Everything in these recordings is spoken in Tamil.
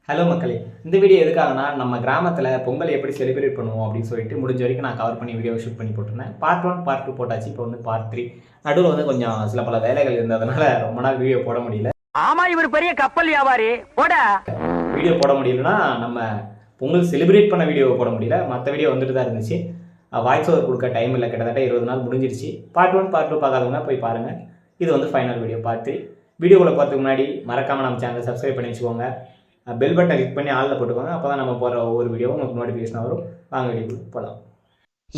ஹலோ மக்களே! இந்த வீடியோ எதுக்காகன்னா, நம்ம கிராமத்தில பொங்கல் எப்படி செலிப்ரேட் பண்ணுவோம் அப்படின்னு சொல்லிட்டு முடிஞ்ச வரைக்கும் நான் கவர் பண்ணி வீடியோவ ஷூட் பண்ணி போட்டிருந்தேன். பார்ட் 1, பார்ட் 2 போட்டாச்சு. இப்போ வந்து பார்ட் 3. நடுவுல வந்து கொஞ்சம் சில பல வேலைகள் இருந்ததுனால ரொம்ப நாள் வீடியோ போட முடியல. ஆமா, இவர் பெரிய கப்பல் வியாபாரி. போடா. வீடியோ போட முடியலன்னா, நம்ம பொங்கல் செலிப்ரேட் பண்ண வீடியோவ போட முடியல. மத்த வீடியோ வந்துட்டு தான் இருந்துச்சு. வாய்ஸ் ஓவர் குடுக்க டைம் இல்ல. கிட்டத்தட்ட 20 நாள் முடிஞ்சிருச்சு. பார்ட் 1, பார்ட் 2 பார்க்காதவங்க போய் பாருங்க. இது வந்து ஃபைனல் வீடியோ பார்ட் 3. வீடியோக்குள்ள போறதுக்கு முன்னாடி மறக்காம நம்ம சேனலை சப்ஸ்கிரைப் பண்ணி வச்சுக்கோங்க. பெல் பட்டனை கிளிக் பண்ணி ஆளில் போட்டுக்கோங்க. அப்போ தான் நம்ம போகிற ஒவ்வொரு வீடியோவும் உங்களுக்கு நோட்டிஃபிகேஷன் வரும். வாங்க வீடியோக்குள்ள போகலாம்.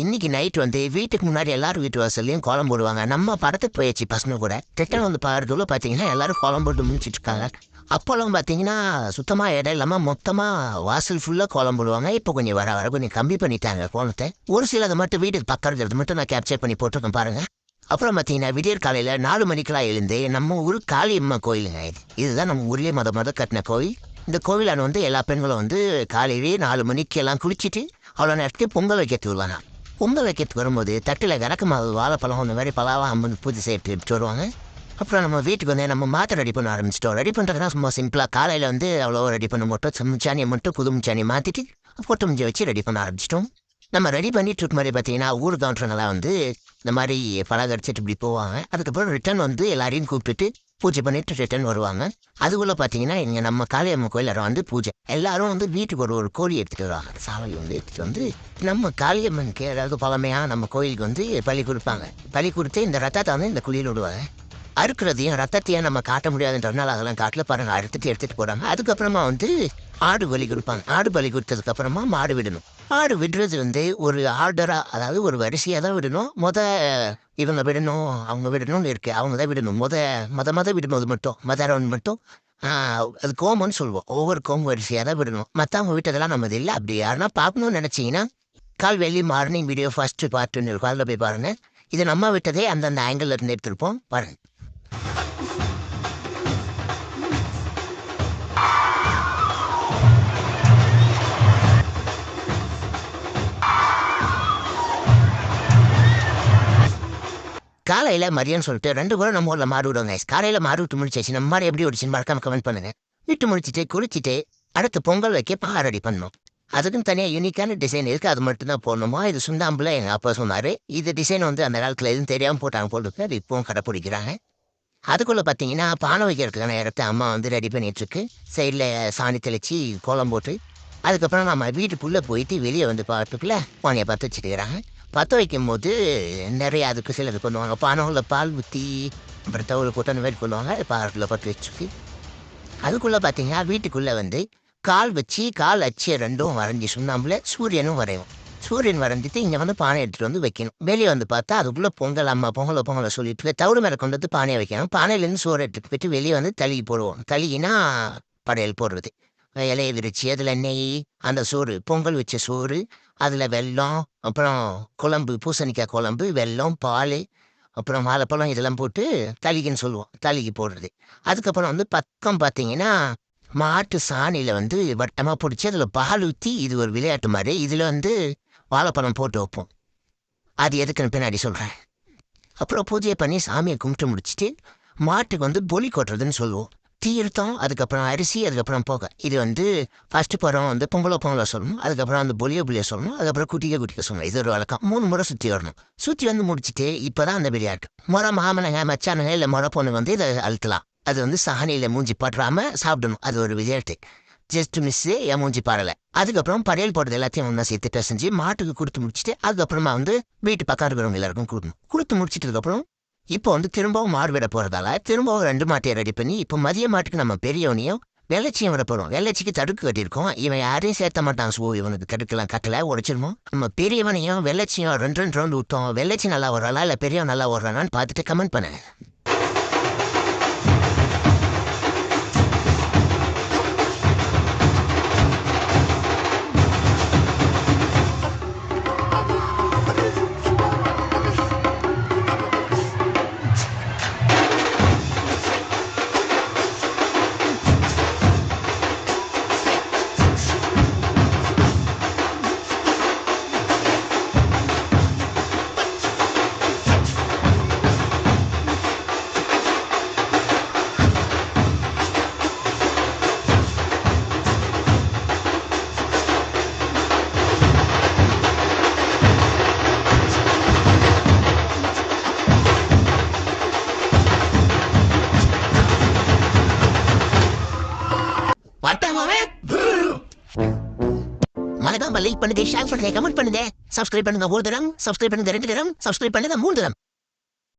இன்னைக்கு நைட் வந்து வீட்டுக்கு முன்னாடி எல்லாரும் வீட்டு வாசல்லையும் கோலம் போடுவாங்க. நம்ம படத்துக்கு போயிடுச்சு பசங்க கூட திட்டம் வந்து பாடுறதுல பார்த்தீங்கன்னா எல்லாரும் கோலம் போட்டு முடிச்சிட்டு இருக்காங்க. அப்போல்லாம் பார்த்தீங்கன்னா சுத்தமாக இடம் இல்லாமல் மொத்தமாக வாசல் ஃபுல்லாக கோலம் போடுவாங்க. இப்போ கொஞ்சம் வர வர கொஞ்சம் கம்மி பண்ணிட்டாங்க கோலத்தை. ஒரு சிலதை மட்டும் வீட்டுக்கு பக்கம் இருக்கிறது மட்டும் நான் கேப்சர் பண்ணி போட்டுருக்கேன் பாருங்கள். அப்புறம் பார்த்தீங்கன்னா விடியற் காலையில் 4 மணிக்கெல்லாம் எழுந்து நம்ம ஊர் காளியம்மா கோயிலுங்க. இதுதான் நம்ம ஊர்லேயே மொதல் கட்டின கோயில். இந்த கோவிலான வந்து எல்லா பெண்களும் வந்து காலையிலே 4 மணிக்கு எல்லாம் குளிச்சுட்டு அவ்வளோ நேரத்துக்கு பொங்கல் வைக்கிறதுக்கு வருவாங்க. பொங்கல் வைக்கிறதுக்கு வரும்போது தட்டில் விளக்கு மாவு வாழைப்பழம் அந்த மாதிரி பழம் அம்மன் பூஜை செய்யிட்டு வருவாங்க. அப்புறம் நம்ம வீட்டுக்கு வந்து நம்ம மாற்ற ரெடி பண்ண ஆரம்பிச்சிட்டோம். ரெடி பண்ணுறதுனா சும்மா சிம்பிளாக காலையில் வந்து அவ்வளோ ரெடி பண்ண மட்டும் சமைச்சானியை மட்டும் புது முச்சானியை மாற்றிட்டு பொட்டு முஞ்சை வச்சு ரெடி பண்ண ஆரம்பிச்சிட்டோம். நம்ம ரெடி பண்ணிட்டு இருக்க மாதிரி பார்த்தீங்கன்னா ஊர் கவுண்டருங்கெல்லாம் வந்து இந்த மாதிரி பழக அடிச்சிட்டு இப்படி போவாங்க. அதுக்கப்புறம் ரிட்டர்ன் வந்து எல்லாரையும் கூப்பிட்டுட்டு பூஜை பண்ணிட்டு ரிட்டர்ன் வருவாங்க. அதுக்குள்ளே பார்த்தீங்கன்னா இங்கே நம்ம காளியம்மன் கோயிலில் வந்து பூஜை எல்லாரும் வந்து வீட்டுக்கு ஒரு கோழி எடுத்துகிட்டு வருவாங்க. சாவல் வந்து எடுத்துகிட்டு வந்து நம்ம காளியம்மனுக்கு ஏதாவது பழமையாக நம்ம கோயிலுக்கு வந்து பலி கொடுப்பாங்க. பலி கொடுத்து இந்த ரத்தத்தை வந்து இந்த குழியில் விடுவாங்க. அறுக்கிறதையும் ரத்தத்தையும் நம்ம காட்ட முடியாதுன்றதுனால அதெல்லாம் காட்டில் பாருங்கள் எடுத்துகிட்டு போகிறாங்க. அதுக்கப்புறமா வந்து ஆடு பலி கொடுப்பாங்க. ஆடு பலி கொடுத்ததுக்கப்புறமா மாடு விடணும். ஆடு விடுறது வந்து ஒரு ஆர்டராக, அதாவது ஒரு வரிசையாக தான் விடணும். இவங்க விடணும் அவங்க விடணும்னு இருக்குது. அவங்க தான் விடணும். மத விடணும். அது மட்டும் ரவுண்ட் மட்டும் அது கோமம்னு சொல்லுவோம். ஒவ்வொரு கோம் வரிசையாக தான் விடணும். மற்றவங்க விட்டதெல்லாம் நம்ம இல்லை. அப்படி யாருன்னா பார்க்கணும்னு நினச்சிங்கன்னா கால்வெள்ளி மார்னிங் வீடியோ ஃபஸ்ட்டு பார்ட்டுன்னு இருக்கும். அதில் போய் பாருங்கள். இது நம்ம விட்டதே அந்தந்த ஆங்கிளில் இருந்து எடுத்துருப்போம் பாருங்கள். காலையில் மதியம்னு சொல்லிட்டு 2 கூட நம்ம ஊரில் மாடு விடுவாங்க. காலையில் மாடு விட்டு முடிச்சாச்சு. நம்ம மாடு எப்படி விடுச்சுன்னு மறக்காம கமெண்ட் பண்ணுங்க. விட்டு முடிச்சுட்டு குளிச்சுட்டு அடுத்து பொங்கல் வைக்க பால் ரெடி பண்ணணும். அதுக்குன்னு தனியாக யூனிக்கான டிசைன் இருக்குது. அது மட்டும் தான் போடணுமா. இது சுண்ணாம்பில் எங்கள் அப்பா சொன்னார். இது டிசைன் வந்து அந்த காலத்தில் எதுவும் தெரியாமல் போட்டாங்க போட்டுருக்கு. அது இப்போவும் கடைப்பிடிக்கிறாங்க. அதுக்குள்ளே பார்த்தீங்கன்னா பானை வைக்கிறதுக்கான இடத்த அம்மா வந்து ரெடி பண்ணிகிட்ருக்கு. சைடில் சாணி தெளித்து கோலம் போட்டு அதுக்கப்புறம் நம்ம வீட்டுக்குள்ளே போயிட்டு வெளியே வந்து பார்த்துக்குள்ளே பானையை பற்ற வச்சுட்டுக்கிறாங்க. பற்ற வைக்கும் போது நிறைய அதுக்கு சிலது பண்ணுவாங்க. பானையில் பால் ஊற்றி அப்புறம் தவிர போட்டு அந்த மாதிரி பண்ணுவாங்க. பாலில் பற்ற வச்சுக்கு அதுக்குள்ளே பார்த்தீங்கன்னா வீட்டுக்குள்ளே வந்து கால் வச்சு கால் அச்சு ரெண்டும் வரைஞ்சி சுண்ணாம்பில் சூரியனும் வரையும். சூரியன் வரைஞ்சிட்டு இங்கே வந்து பானை எடுத்துகிட்டு வந்து வைக்கணும். வெளியே வந்து பார்த்தா அதுக்குள்ளே பொங்கல் அம்மா பொங்கலை சொல்லிட்டு தவிர மேலே கொண்டு வந்து பானையை வைக்கணும். பானையிலேருந்து சோறு எடுத்துட்டு போயிட்டு வெளியே வந்து தழுகி போடுவோம். தழுகினா படையல் போடுறது. இலையை விரிச்சு அதில் நெய், அந்த சோறு பொங்கல் வச்ச சோறு, அதில் வெல்லம், அப்புறம் குழம்பு பூசணிக்காய் குழம்பு, வெல்லம், பால், அப்புறம் வாழைப்பழம் இதெல்லாம் போட்டு தளிகைன்னு சொல்லுவோம். தளிகை போடுறது. அதுக்கப்புறம் வந்து பக்கம் பார்த்தீங்கன்னா மாட்டு சாணியில் வந்து வட்டமாக பிடிச்சி அதில் பால் ஊற்றி இது ஒரு விளையாட்டு மாதிரி இதில் வந்து வாழைப்பழம் போட்டு வைப்போம். அது எதுக்குன்னு பின்னாடி சொல்கிறேன். அப்புறம் பூஜையை பண்ணி சாமியை கும்பிட்டு முடிச்சுட்டு மாட்டுக்கு வந்து பொலி கொட்டுறதுன்னு சொல்லுவோம். தீர்த்தம், அதுக்கப்புறம் அரிசி, அதுக்கப்புறம் போக. இது வந்து ஃபஸ்ட்டு படம் வந்து பொங்கலை சொல்லணும். அதுக்கப்புறம் அந்த புளியை சொல்லணும். அதுக்கப்புறம் குட்டிக்க சொல்லணும். இது ஒரு வழக்கம். 3 முறை சுற்றி வரணும். சுற்றி வந்து முடிச்சுட்டு இப்போ தான் அந்த விளையாட்டு. மாமனங்க மச்சானுங்க இல்லை பொண்ணுங்க வந்து இதை அழுத்தலாம். அது வந்து சாணியில் மூஞ்சி படுறாமல் சாப்பிடணும். அது ஒரு விளையாட்டு. ஜஸ்ட் மிஸ்ஸு என் மூஞ்சி பாடலை. அதுக்கப்புறம் படையல் போடுறது எல்லாத்தையும் ஒன்றா சேர்த்து பிசைஞ்சு மாட்டுக்கு கொடுத்து முடிச்சுட்டு அதுக்கப்புறமா வந்து வீட்டு பக்கம் இருக்கிறவங்க எல்லாருக்கும் கொடுத்து முடிச்சிட்டதுக்கப்புறம் இப்போ வந்து திரும்பவும் மாடு விட போகிறதால திரும்பவும் 2 மாட்டையை ரெடி பண்ணி இப்போ மதிய மாட்டுக்கு நம்ம பெரியவனையும் வெள்ளச்சியும் விட போகிறோம். வெள்ளச்சிக்கு தடுக்கு கட்டியிருக்கோம். இவன் யாரையும் சேர்த்த மாட்டான். இவனுக்கு தடுக்கலாம் கட்டலை உடைச்சிருமோ. நம்ம பெரியவனையும் வெள்ளச்சியும் 2 ரவுண்டு விட்டோம். வெள்ளச்சி நல்லா ஓடுறாளா இல்லை பெரியவன் நல்லா ஓடுறானான்னு பார்த்துட்டு கமெண்ட் பண்ணேன். வட்டமாவே மறக்காம லைக் பண்ணுங்க, ஷேர் பண்ணுங்க, கமெண்ட் பண்ணுங்க, சப்ஸ்கிரைப் பண்ணுங்க ஒரு தரம், சப்ஸ்கிரைப் பண்ணுங்க 2 தரம், சப்ஸ்கிரைப் பண்ணுங்க 3 தரம்.